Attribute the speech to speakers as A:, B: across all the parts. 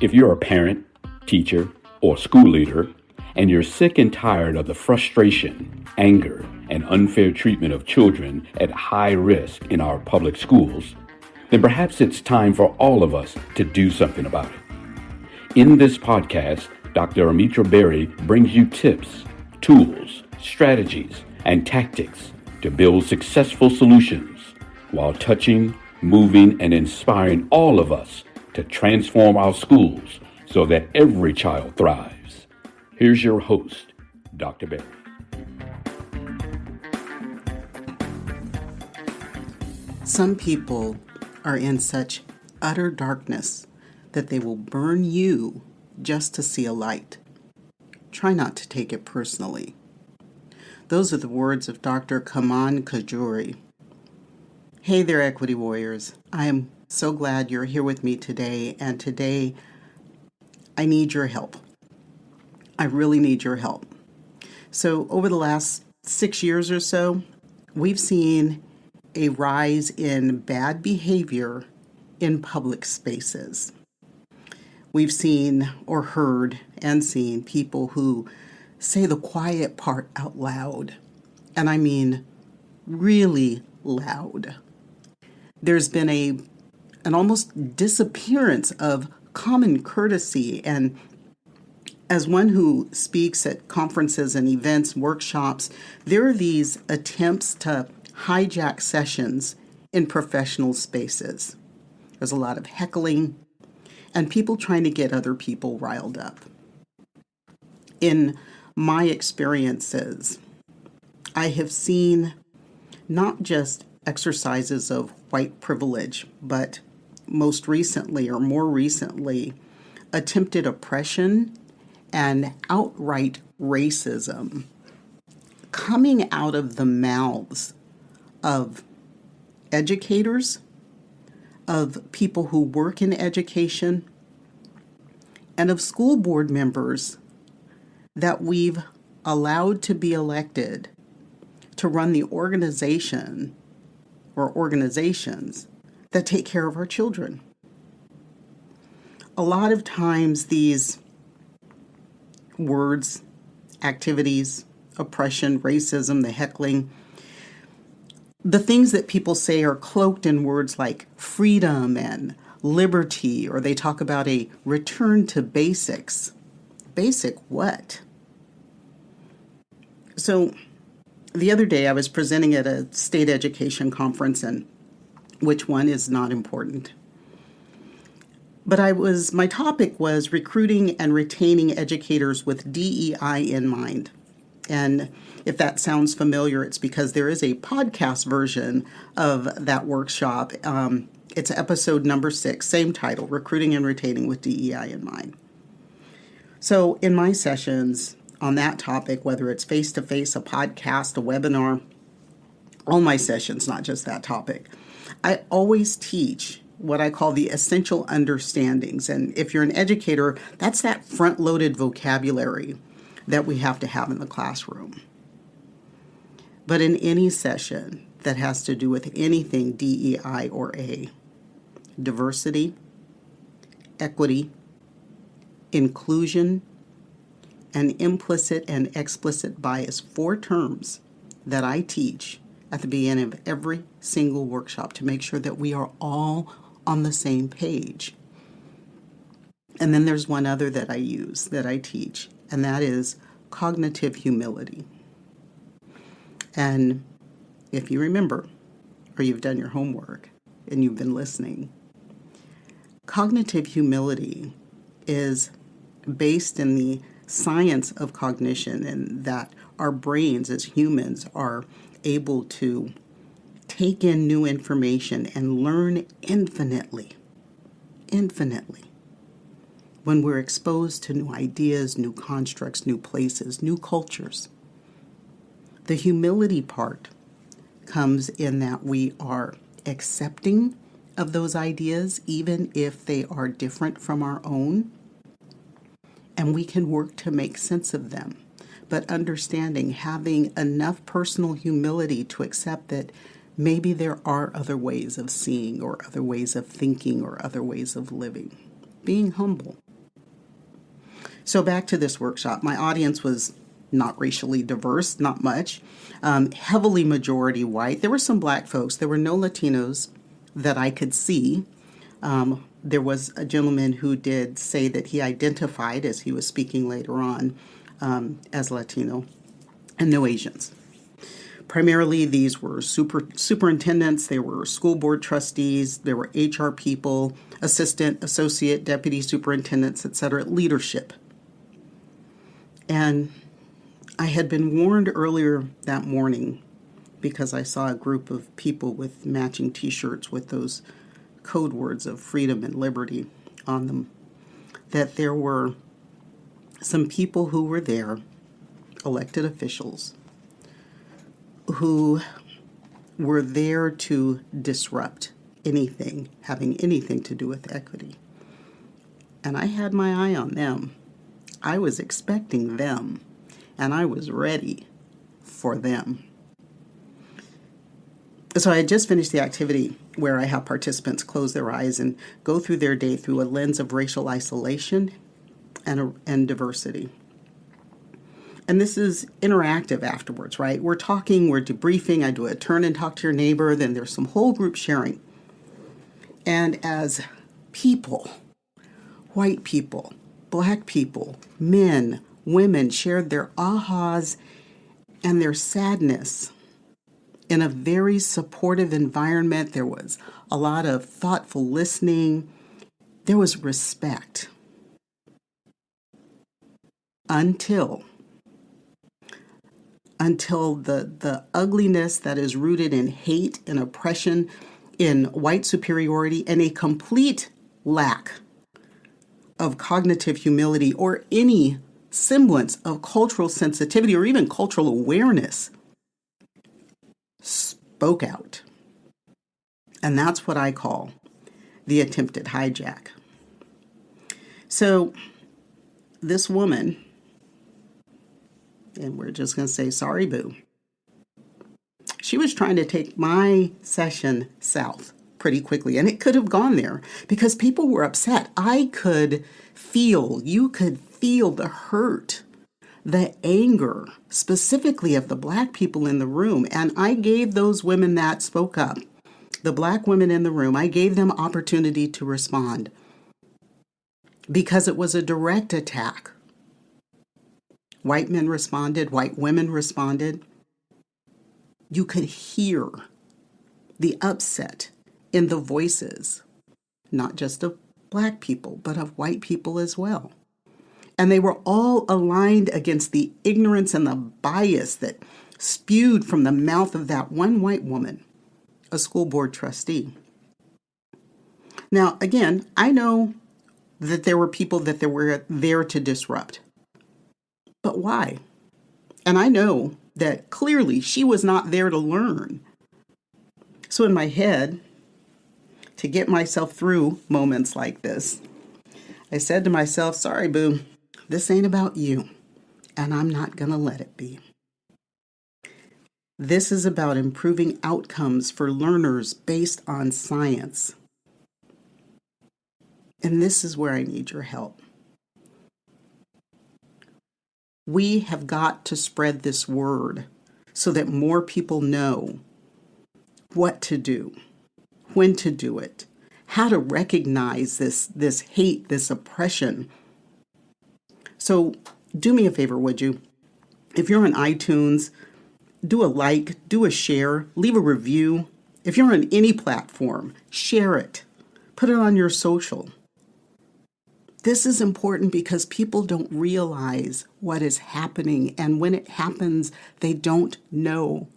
A: If you're a parent, teacher, or school leader, and you're sick and tired of the frustration, anger, and unfair treatment of children at high risk in our public schools, then perhaps it's time for all of us to do something about it. In this podcast, Dr. Amitra Berry brings you tips, tools, strategies, and tactics to build successful solutions while touching, moving, and inspiring all of us to transform our schools so that every child thrives. Here's your host, Dr. Berry.
B: Some people are in such utter darkness that they will burn you just to see a light. Try not to take it personally. Those are the words of Dr. Kaman Kajuri. Hey there, Equity Warriors. I am so glad you're here with me today, and today I need your help. I really need your help. So over the last 6 years or so, we've seen a rise in bad behavior in public spaces. We've seen or heard and seen people who say the quiet part out loud, and I mean really loud. There's been an almost disappearance of common courtesy, and as one who speaks at conferences and events, workshops, there are these attempts to hijack sessions in professional spaces. There's a lot of heckling and people trying to get other people riled up. In my experiences, I have seen not just exercises of white privilege, but most recently or more recently, attempted oppression and outright racism coming out of the mouths of educators, of people who work in education, and of school board members that we've allowed to be elected to run the organization or organizations that take care of our children. A lot of times these words, activities, oppression, racism, the heckling, the things that people say are cloaked in words like freedom and liberty, or they talk about a return to basics. Basic what? So the other day I was presenting at a state education conference, and which one is not important. But my topic was recruiting and retaining educators with DEI in mind. And if that sounds familiar, it's because there is a podcast version of that workshop. It's episode number 6, same title, Recruiting and Retaining with DEI in Mind. So in my sessions on that topic, whether it's face-to-face, a podcast, a webinar, all my sessions, not just that topic, I always teach what I call the essential understandings. And if you're an educator, that's that front-loaded vocabulary that we have to have in the classroom. But in any session that has to do with anything DEI or A, diversity, equity, inclusion, and implicit and explicit bias, 4 terms that I teach at the beginning of every single workshop to make sure that we are all on the same page. And then there's one other that I use, that I teach, and that is cognitive humility. And if you remember, or you've done your homework and you've been listening, cognitive humility is based in the science of cognition, and that our brains as humans are able to take in new information and learn infinitely when we're exposed to new ideas, new constructs, new places, new cultures. The humility part comes in that we are accepting of those ideas, even if they are different from our own, and we can work to make sense of them. But understanding, having enough personal humility to accept that maybe there are other ways of seeing or other ways of thinking or other ways of living. Being humble. So back to this workshop. My audience was not racially diverse, not much, heavily majority white. There were some black folks. There were no Latinos that I could see. There was a gentleman who did say that he identified, as he was speaking later on, as Latino, and no Asians. Primarily, these were superintendents, they were school board trustees, there were HR people, assistant, associate, deputy superintendents, etc., leadership. And I had been warned earlier that morning, because I saw a group of people with matching t-shirts with those code words of freedom and liberty on them, that there were some people who were there, elected officials, who were there to disrupt anything having anything to do with equity. And I had my eye on them. I was expecting them, and I was ready for them. So I had just finished the activity where I have participants close their eyes and go through their day through a lens of racial isolation and diversity. And this is interactive afterwards, right? We're talking, we're debriefing. I do a turn and talk to your neighbor. Then there's some whole group sharing. And as people, white people, black people, men, women shared their ahas and their sadness in a very supportive environment. There was a lot of thoughtful listening. There was respect. Until the ugliness that is rooted in hate and oppression, in white superiority, and a complete lack of cognitive humility or any semblance of cultural sensitivity or even cultural awareness spoke out. And that's what I call the attempted hijack. So this woman, and we're just going to say, sorry, boo, she was trying to take my session south pretty quickly. And it could have gone there because people were upset. You could feel the hurt, the anger, specifically of the black people in the room. And I gave those women that spoke up, the black women in the room, I gave them opportunity to respond because it was a direct attack. White men responded, white women responded. You could hear the upset in the voices, not just of black people, but of white people as well. And they were all aligned against the ignorance and the bias that spewed from the mouth of that one white woman, a school board trustee. Now, again, I know that there were people that were there to disrupt. But why? And I know that clearly she was not there to learn. So in my head, to get myself through moments like this, I said to myself, sorry, boo, this ain't about you, and I'm not going to let it be. This is about improving outcomes for learners based on science. And this is where I need your help. We have got to spread this word so that more people know what to do, when to do it, how to recognize this hate, this oppression. So do me a favor, would you? If you're on iTunes, do a like, do a share, leave a review. If you're on any platform, share it. Put it on your social. This is important because people don't realize what is happening. And when it happens, they don't know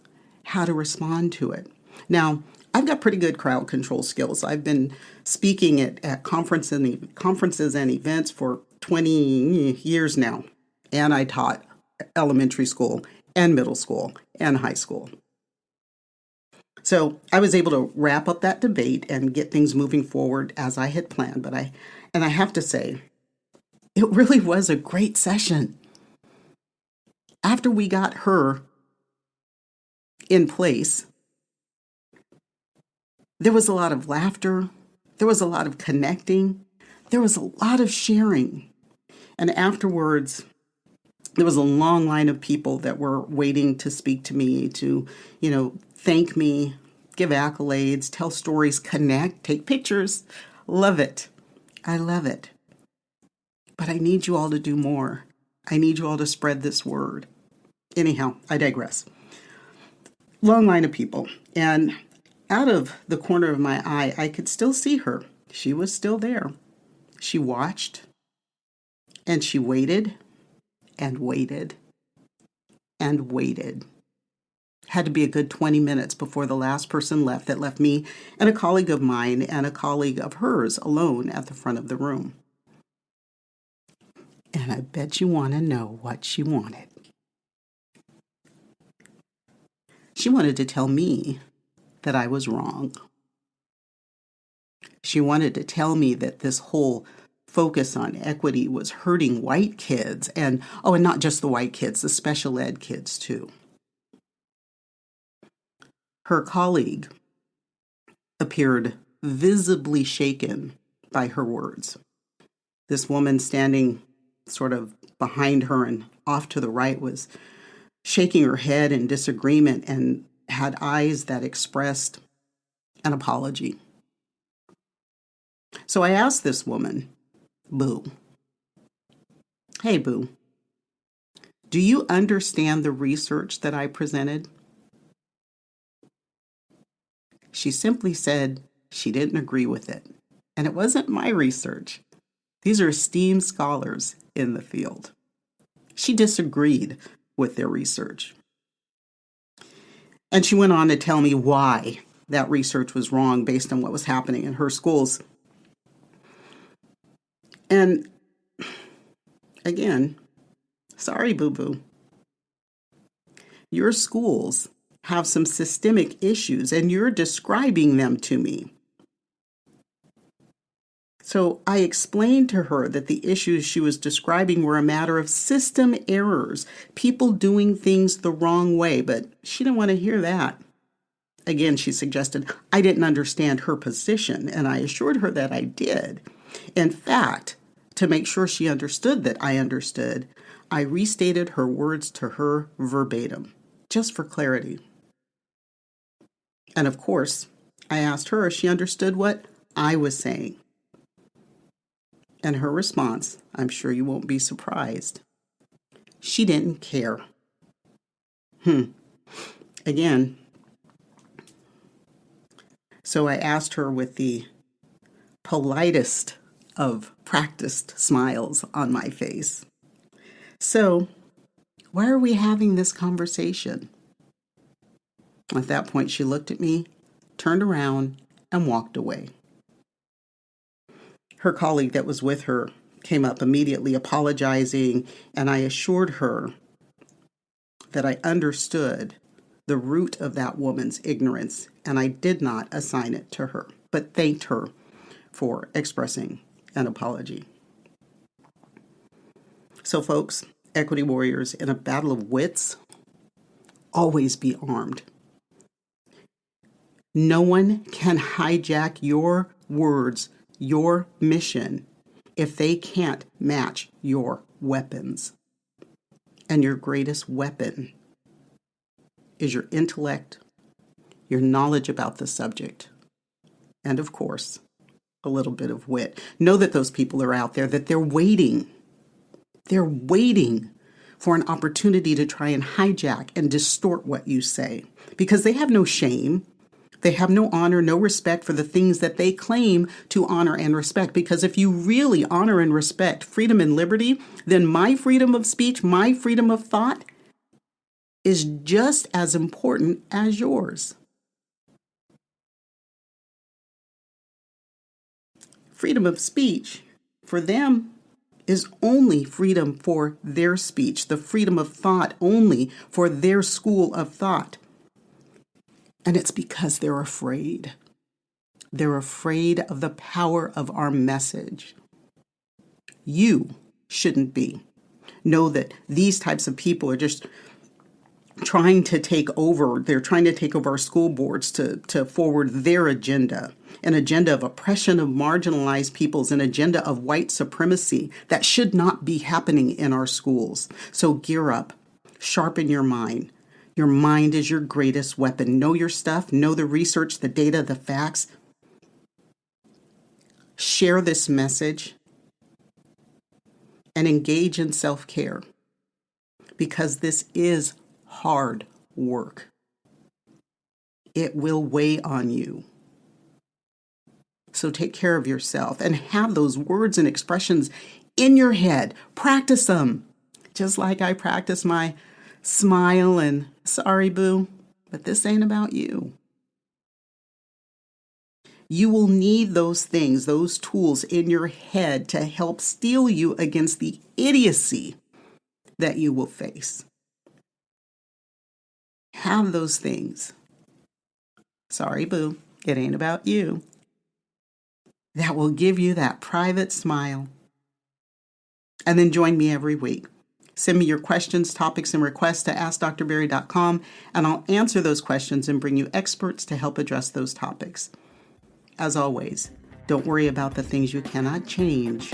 B: how to respond to it. Now, I've got pretty good crowd control skills. I've been speaking at conferences and events for 20 years now. And I taught elementary school and middle school and high school. So I was able to wrap up that debate and get things moving forward as I had planned. But I have to say, it really was a great session. After we got her in place, there was a lot of laughter. There was a lot of connecting. There was a lot of sharing. And afterwards, there was a long line of people that were waiting to speak to me, to, thank me, give accolades, tell stories, connect, take pictures. Love it. I love it. But I need you all to do more. I need you all to spread this word. Anyhow, I digress. Long line of people. And out of the corner of my eye, I could still see her. She was still there. She watched and she waited and waited and waited. Had to be a good 20 minutes before the last person left. That left me and a colleague of mine and a colleague of hers alone at the front of the room. And I bet you want to know what she wanted. She wanted to tell me that I was wrong. She wanted to tell me that this whole focus on equity was hurting white kids and not just the white kids, the special ed kids too. Her colleague appeared visibly shaken by her words. This woman standing sort of behind her and off to the right was shaking her head in disagreement and had eyes that expressed an apology. So I asked this woman, Boo, hey, Boo, do you understand the research that I presented? She simply said she didn't agree with it. And it wasn't my research. These are esteemed scholars in the field. She disagreed with their research. And she went on to tell me why that research was wrong based on what was happening in her schools. And again, sorry, boo-boo. Your schools have some systemic issues and you're describing them to me. So I explained to her that the issues she was describing were a matter of system errors, people doing things the wrong way, but she didn't want to hear that. Again, she suggested I didn't understand her position, and I assured her that I did. In fact, to make sure she understood that I understood, I restated her words to her verbatim, just for clarity. And of course, I asked her if she understood what I was saying. And her response, I'm sure you won't be surprised, she didn't care. Again, so I asked her with the politest of practiced smiles on my face, so why are we having this conversation? At that point, she looked at me, turned around, and walked away. Her colleague that was with her came up immediately apologizing, and I assured her that I understood the root of that woman's ignorance, and I did not assign it to her, but thanked her for expressing an apology. So folks, equity warriors, in a battle of wits, always be armed. No one can hijack your words, your mission, if they can't match your weapons. And your greatest weapon is your intellect, your knowledge about the subject, and of course, a little bit of wit. Know that those people are out there, that they're waiting. They're waiting for an opportunity to try and hijack and distort what you say, because they have no shame. They have no honor, no respect for the things that they claim to honor and respect. Because if you really honor and respect freedom and liberty, then my freedom of speech, my freedom of thought is just as important as yours. Freedom of speech for them is only freedom for their speech, the freedom of thought only for their school of thought. And it's because they're afraid. They're afraid of the power of our message. You shouldn't be. Know that these types of people are just trying to take over. They're trying to take over our school boards to forward their agenda, an agenda of oppression of marginalized peoples, an agenda of white supremacy that should not be happening in our schools. So gear up, sharpen your mind. Your mind is your greatest weapon. Know your stuff, know the research, the data, the facts. Share this message and engage in self-care, because this is hard work. It will weigh on you. So take care of yourself and have those words and expressions in your head. Practice them, just like I practice my smile and sorry, boo, but this ain't about you. You will need those things, those tools in your head to help steel you against the idiocy that you will face. Have those things. Sorry, boo, it ain't about you. That will give you that private smile. And then join me every week. Send me your questions, topics, and requests to AskDrBerry.com, and I'll answer those questions and bring you experts to help address those topics. As always, don't worry about the things you cannot change.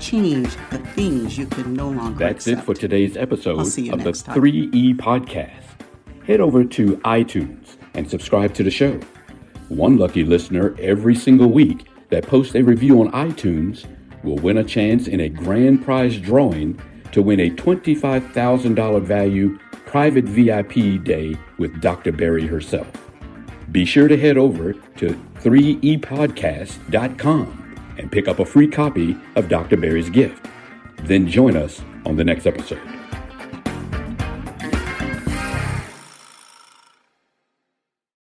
B: Change the things you can no longer
A: That's
B: accept.
A: it for today's episode
B: I'll see you
A: of the
B: next time.
A: 3E Podcast. Head over to iTunes and subscribe to the show. One lucky listener every single week that posts a review on iTunes will win a chance in a grand prize drawing to win a $25,000 value private VIP day with Dr. Berry herself. Be sure to head over to 3epodcast.com and pick up a free copy of Dr. Berry's gift. Then join us on the next episode.